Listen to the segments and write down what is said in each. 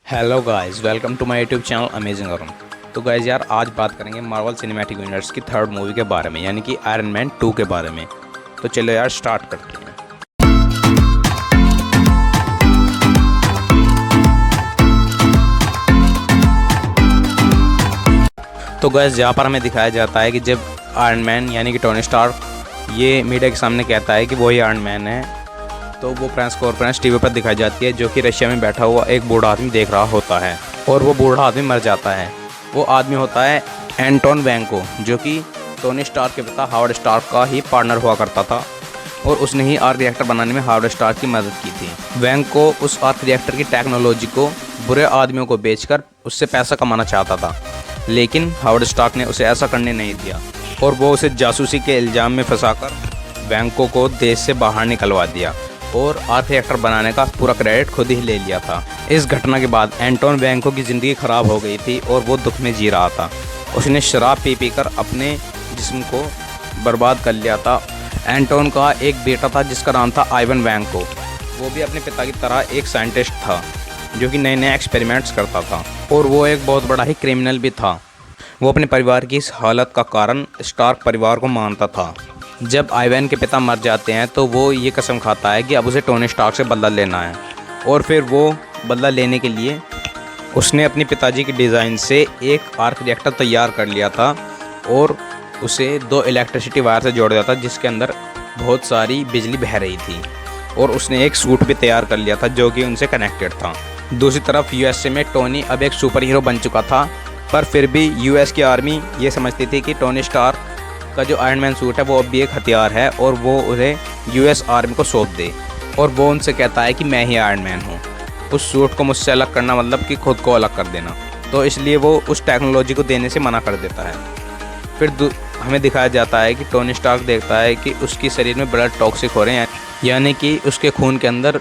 Hello guys, welcome to my YouTube channel amazing Arun. तो guys यार, आज बात करेंगे मार्वल सिनेमैटिक यूनिवर्स की थर्ड मूवी के बारे में, यानी कि आयरन मैन 2 के बारे में। तो चलो यार, स्टार्ट करते हैं। तो गाइस, यहाँ पर हमें दिखाया जाता है कि जब आयरन मैन यानी कि टोनी स्टार्क ये मीडिया के सामने कहता है कि वही आयरन मैन है, तो वो प्रेस कॉन्फ्रेंस टीवी पर दिखाई जाती है, जो कि रशिया में बैठा हुआ एक बूढ़ा आदमी देख रहा होता है और वो बूढ़ा आदमी मर जाता है। वो आदमी होता है एंटोन वैंको, जो कि टोनी स्टार्क के पिता हावर्ड स्टार्क का ही पार्टनर हुआ करता था और उसने ही आर्क रिएक्टर बनाने में हावर्ड स्टार्क की मदद की थी। वैंको उस आर्क रिएक्टर की टेक्नोलॉजी को बुरे आदमियों को बेचकर उससे पैसा कमाना चाहता था, लेकिन हावर्ड स्टार्क ने उसे ऐसा करने नहीं दिया और वो उसे जासूसी के इल्ज़ाम में फंसाकर वैंको को देश से बाहर निकलवा दिया और आर्क रिएक्टर बनाने का पूरा क्रेडिट खुद ही ले लिया था। इस घटना के बाद एंटोन वैंको की ज़िंदगी ख़राब हो गई थी और वो दुख में जी रहा था। उसने शराब पी कर अपने जिस्म को बर्बाद कर लिया था। एंटोन का एक बेटा था जिसका नाम था आइवन वैंको। वो भी अपने पिता की तरह एक साइंटिस्ट था जो कि नए नए एक्सपेरिमेंट्स करता था और वो एक बहुत बड़ा ही क्रिमिनल भी था। वो अपने परिवार की इस हालत का कारण स्टार्क परिवार को मानता था। जब आइवैन के पिता मर जाते हैं तो वो ये कसम खाता है कि अब उसे टोनी स्टार्क से बदला लेना है और फिर वो बदला लेने के लिए उसने अपने पिताजी की डिज़ाइन से एक आर्क रिएक्टर तैयार कर लिया था और उसे 2 इलेक्ट्रिसिटी वायर से जोड़ दिया था, जिसके अंदर बहुत सारी बिजली बह रही थी, और उसने एक सूट भी तैयार कर लिया था जो कि उनसे कनेक्टेड था। दूसरी तरफ यूएसए में टोनी अब एक सुपर हीरो बन चुका था, पर फिर भी यूएस की आर्मी ये समझती थी कि टोनी स्टार्क का जो आयरन मैन सूट है वो अब भी एक हथियार है और वो उसे यूएस आर्मी को सौंप दे। और वो उनसे कहता है कि मैं ही आयरन मैन हूँ। उस सूट को मुझसे अलग करना मतलब कि खुद को अलग कर देना, तो इसलिए वो उस टेक्नोलॉजी को देने से मना कर देता है। फिर हमें दिखाया जाता है कि टोनी स्टार्क देखता है कि उसके शरीर में ब्लड टॉक्सिक हो रहे हैं, यानी कि उसके खून के अंदर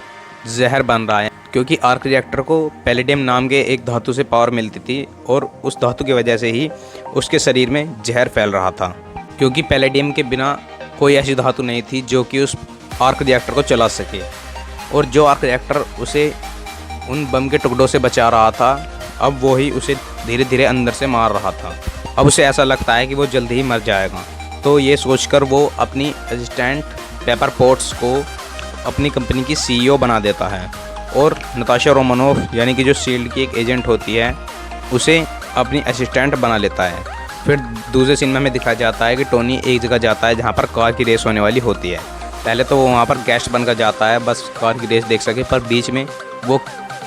जहर बन रहा है, क्योंकि आर्क रिएक्टर को पैलेडियम नाम के एक धातु से पावर मिलती थी और उस धातु की वजह से ही उसके शरीर में जहर फैल रहा था, क्योंकि पैलेडियम के बिना कोई ऐसी धातु नहीं थी जो कि उस आर्क रिएक्टर को चला सके। और जो आर्क रिएक्टर उसे उन बम के टुकड़ों से बचा रहा था, अब वो ही उसे धीरे धीरे अंदर से मार रहा था। अब उसे ऐसा लगता है कि वो जल्द ही मर जाएगा, तो ये सोचकर वो अपनी असिस्टेंट पेपर पोट्स को अपनी कंपनी की सीईओ बना देता है और नताशा रोमानोफ, यानी कि जो शील्ड की एक एजेंट होती है, उसे अपनी असिस्टेंट बना लेता है। फिर दूसरे सीन में हमें दिखाया जाता है कि टोनी एक जगह जाता है जहाँ पर कार की रेस होने वाली होती है। पहले तो वो वहाँ पर गेस्ट बनकर जाता है, बस कार की रेस देख सके, पर बीच में वो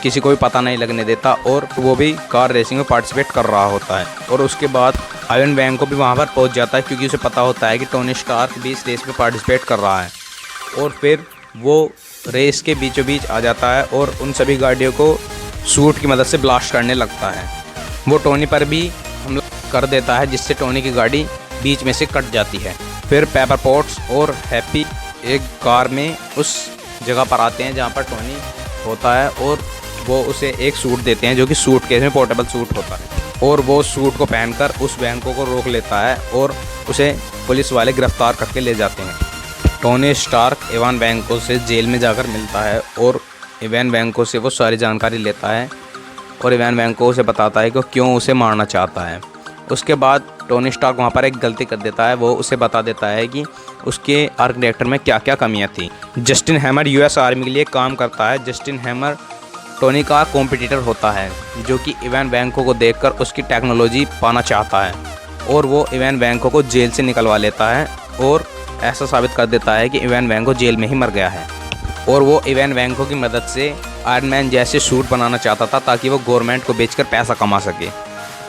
किसी को भी पता नहीं लगने देता और वो भी कार रेसिंग में पार्टिसिपेट कर रहा होता है। और उसके बाद आयरन वैंको भी वहाँ पर पहुँच जाता है, क्योंकि उसे पता होता है कि टोनी स्टार्क भी इस रेस में पार्टिसिपेट कर रहा है। और फिर वो रेस के बीचों बीच आ जाता है और उन सभी गाड़ियों को सूट की मदद से ब्लास्ट करने लगता है। वो टोनी पर भी हमला कर देता है, जिससे टोनी की गाड़ी बीच में से कट जाती है। फिर पेपर पोट्स और हैप्पी एक कार में उस जगह पर आते हैं जहाँ पर टोनी होता है और वो उसे एक सूट देते हैं जो कि सूट केस में पोर्टेबल सूट होता है, और वो सूट को पहनकर उस वैंको को रोक लेता है और उसे पुलिस वाले गिरफ्तार करके ले जाते हैं। टोनी स्टार्क इवान वैंको से जेल में जाकर मिलता है और इवान वैंको से वो सारी जानकारी लेता है और इवान वैंको उसे बताता है कि क्यों उसे मारना चाहता है। उसके बाद टोनी स्टार्क वहाँ पर एक गलती कर देता है। वो उसे बता देता है कि उसके आर्क रिएक्टर में क्या क्या कमियाँ थी। जस्टिन हैमर यूएस आर्मी के लिए काम करता है। जस्टिन हैमर टोनी का कॉम्पिटिटर होता है, जो कि इवान वैंको को देखकर उसकी टेक्नोलॉजी पाना चाहता है और वो इवान वैंको को जेल से निकलवा लेता है और ऐसा साबित कर देता है कि इवान वैंको जेल में ही मर गया है। और वो इवान वैंको की मदद से आयरन मैन जैसे सूट बनाना चाहता था ताकि वो गवर्नमेंट को बेचकर पैसा कमा सके।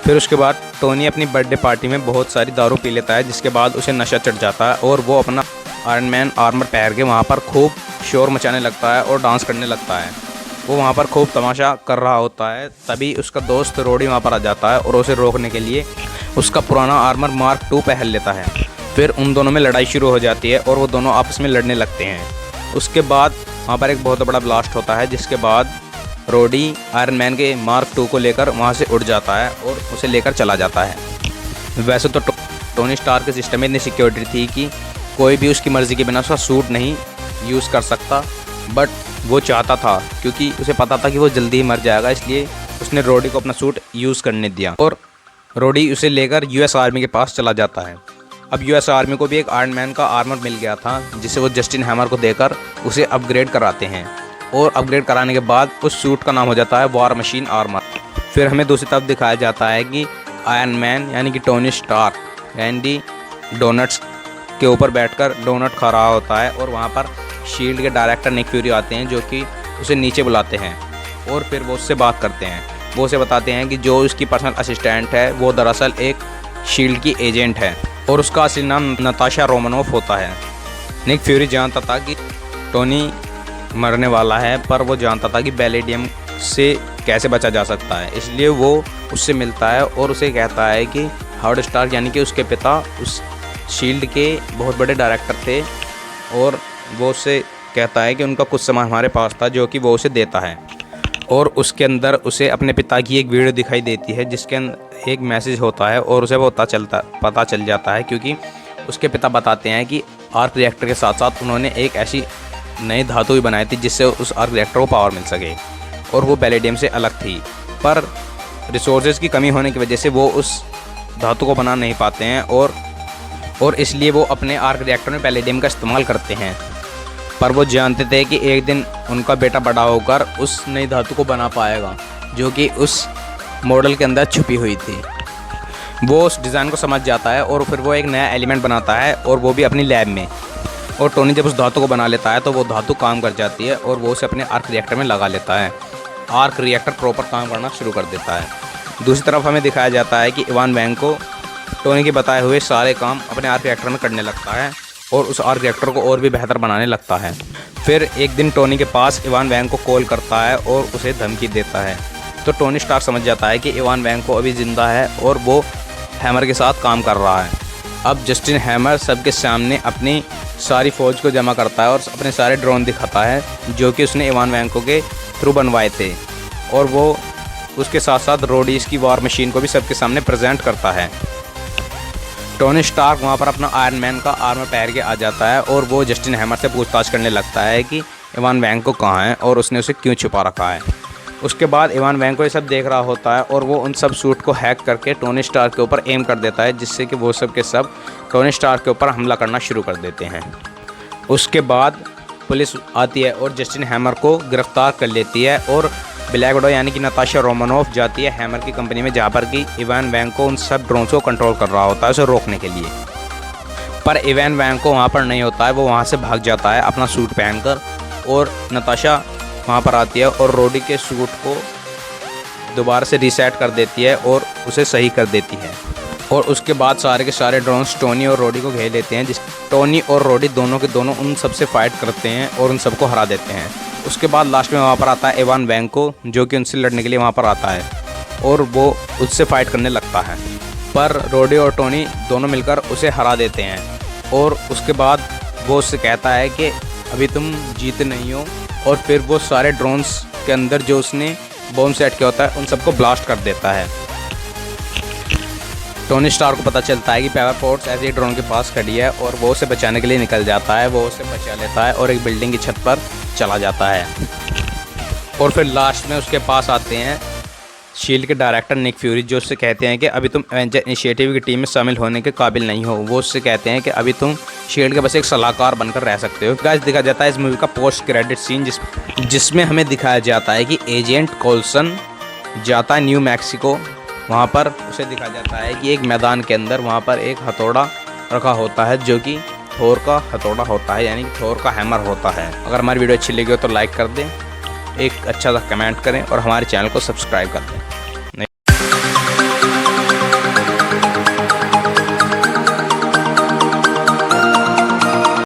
फिर उसके बाद टोनी अपनी बर्थडे पार्टी में बहुत सारी दारू पी लेता है, जिसके बाद उसे नशा चढ़ जाता है और वो अपना आयरन मैन आर्मर पहन के वहाँ पर खूब शोर मचाने लगता है और डांस करने लगता है। वो वहाँ पर खूब तमाशा कर रहा होता है, तभी उसका दोस्त रोडी वहाँ पर आ जाता है और उसे रोकने के लिए उसका पुराना आर्मर मार्क 2 पहन लेता है। फिर उन दोनों में लड़ाई शुरू हो जाती है और वो दोनों आपस में लड़ने लगते हैं। उसके बाद वहाँ पर एक बहुत बड़ा ब्लास्ट होता है, जिसके बाद रोडी आयरन मैन के मार्क 2 को लेकर वहाँ से उड़ जाता है और उसे लेकर चला जाता है। वैसे तो टोनी स्टार्क के सिस्टम में इतनी सिक्योरिटी थी कि कोई भी उसकी मर्ज़ी के बिना उसका सूट नहीं यूज़ कर सकता, बट वो चाहता था, क्योंकि उसे पता था कि वो जल्दी ही मर जाएगा, इसलिए उसने रोडी को अपना सूट यूज़ करने दिया और रोडी उसे लेकर यूएस आर्मी के पास चला जाता है। अब यूएस आर्मी को भी एक आयरन मैन का आर्मर मिल गया था, जिसे वो जस्टिन हैमर को देकर उसे अपग्रेड कराते हैं और अपग्रेड कराने के बाद उस सूट का नाम हो जाता है वॉर मशीन आर्मर। फिर हमें दूसरी तरफ दिखाया जाता है कि आयरन मैन यानी कि टोनी स्टार्क यानी डोनट्स के ऊपर बैठकर डोनट खा रहा होता है और वहाँ पर शील्ड के डायरेक्टर निक फ्यूरी आते हैं, जो कि उसे नीचे बुलाते हैं और फिर वो उससे बात करते हैं। वो उसे बताते हैं कि जो उसकी पर्सनल असिस्टेंट है वो दरअसल एक शील्ड की एजेंट है और उसका असली नाम नताशा रोमानोफ होता है। निक फ्यूरी जानता था कि टोनी मरने वाला है, पर वो जानता था कि पैलेडियम से कैसे बचा जा सकता है, इसलिए वो उससे मिलता है और उसे कहता है कि हावर्ड स्टार्क यानी कि उसके पिता उस शील्ड के बहुत बड़े डायरेक्टर थे और वो उससे कहता है कि उनका कुछ सामान हमारे पास था जो कि वो उसे देता है और उसके अंदर उसे अपने पिता की एक वीडियो दिखाई देती है जिसके अंदर एक मैसेज होता है और उसे पता चल जाता है, क्योंकि उसके पिता बताते हैं कि आर्क रिएक्टर के साथ साथ उन्होंने एक ऐसी नई धातु भी बनाई थी जिससे उस आर्क रिएक्टर को पावर मिल सके और वो पैलेडियम से अलग थी, पर रिसोर्सेज की कमी होने की वजह से वो उस धातु को बना नहीं पाते हैं और इसलिए वो अपने आर्क रिएक्टर में पैलेडियम का इस्तेमाल करते हैं। पर वो जानते थे कि एक दिन उनका बेटा बड़ा होकर उस नई धातु को बना पाएगा जो कि उस मॉडल के अंदर छुपी हुई थी। वो उस डिज़ाइन को समझ जाता है और फिर वो एक नया एलिमेंट बनाता है और वो भी अपनी लैब में। और टोनी जब उस धातु को बना लेता है तो वो धातु काम कर जाती है और वो उसे अपने आर्क रिएक्टर में लगा लेता है। आर्क रिएक्टर प्रॉपर काम करना शुरू कर देता है। दूसरी तरफ हमें दिखाया जाता है कि इवान वैंग को टोनी के बताए हुए सारे काम अपने आर्क रिएक्टर में करने लगता है और उस आर्क रिएक्टर को और भी बेहतर बनाने लगता है। फिर एक दिन टोनी के पास इवान वैंग को कॉल करता है और उसे धमकी देता है, तो टोनी स्टार्क समझ जाता है कि इवान वैंग को अभी ज़िंदा है और वो हैमर के साथ काम कर रहा है। अब जस्टिन हैमर सबके सामने अपनी सारी फ़ौज को जमा करता है और अपने सारे ड्रोन दिखाता है जो कि उसने इवान वैंको के थ्रू बनवाए थे और वो उसके साथ साथ रोडीज की वॉर मशीन को भी सबके सामने प्रेजेंट करता है। टोनी स्टार्क वहाँ पर अपना आयरन मैन का आर्मर पहन के आ जाता है और वो जस्टिन हैमर से पूछताछ करने लगता है कि इवान वैंको कहाँ है और उसने उसे क्यों छुपा रखा है। उसके बाद इवान वैंको ये सब देख रहा होता है और वो उन सब सूट को हैक करके टोनी स्टार्क के ऊपर एम कर देता है, जिससे कि वो सब के सब टोनी स्टार्क के ऊपर हमला करना शुरू कर देते हैं। उसके बाद पुलिस आती है और जस्टिन हैमर को गिरफ्तार कर लेती है और ब्लैक विडो यानी कि नताशा रोमानोफ जाती है हैमर की कंपनी में, जहाँ पर कि इवान वैंको उन सब ड्रोन्स को कंट्रोल कर रहा होता है उसे रोकने के लिए। पर इवान वैंको वहाँ पर नहीं होता है, वो वहाँ से भाग जाता है अपना सूट पहनकर और नताशा वहाँ पर आती है और रोडी के सूट को दोबारा से रीसेट कर देती है और उसे सही कर देती है। और उसके बाद सारे के सारे ड्रोन्स टोनी और रोडी को घेर लेते हैं, जिस टोनी और रोडी दोनों के दोनों उन सब से फाइट करते हैं और उन सबको हरा देते हैं। उसके बाद लास्ट में वहाँ पर आता है इवान वैंको, जो कि उनसे लड़ने के लिए वहाँ पर आता है और वो उससे फाइट करने लगता है, पर रोडी और टोनी दोनों मिलकर उसे हरा देते हैं। और उसके बाद वो उससे कहता है कि अभी तुम जीते नहीं हो, और फिर वो सारे ड्रोन्स के अंदर जो उसने बॉम्ब सेट किया होता है उन सबको ब्लास्ट कर देता है। टोनी स्टार को पता चलता है कि पावर फोर्स ऐसे ही ड्रोन के पास खड़ी है और वो उसे बचाने के लिए निकल जाता है। वो उसे बचा लेता है और एक बिल्डिंग की छत पर चला जाता है। और फिर लास्ट में उसके पास आते हैं शील्ड के डायरेक्टर निक फ्यूरी, जो उससे कहते हैं कि अभी तुम एवेंजर इनिशिएटिव की टीम में शामिल होने के काबिल नहीं हो। वो उससे कहते हैं कि अभी तुम शील्ड के बस एक सलाहकार बनकर रह सकते हो। गाइस दिखा जाता है इस मूवी का पोस्ट क्रेडिट सीन जिसमें हमें दिखाया जाता है कि एजेंट कोल्सन जाता है न्यू मैक्सिको। वहाँ पर उसे दिखाया जाता है कि एक मैदान के अंदर वहाँ पर एक हथौड़ा रखा होता है जो कि थोर का हथौड़ा होता है, यानी कि थोर का हैमर होता है। अगर हमारी वीडियो अच्छी लगी हो तो लाइक कर दें, एक अच्छा सा कमेंट करें और हमारे चैनल को सब्सक्राइब कर दें।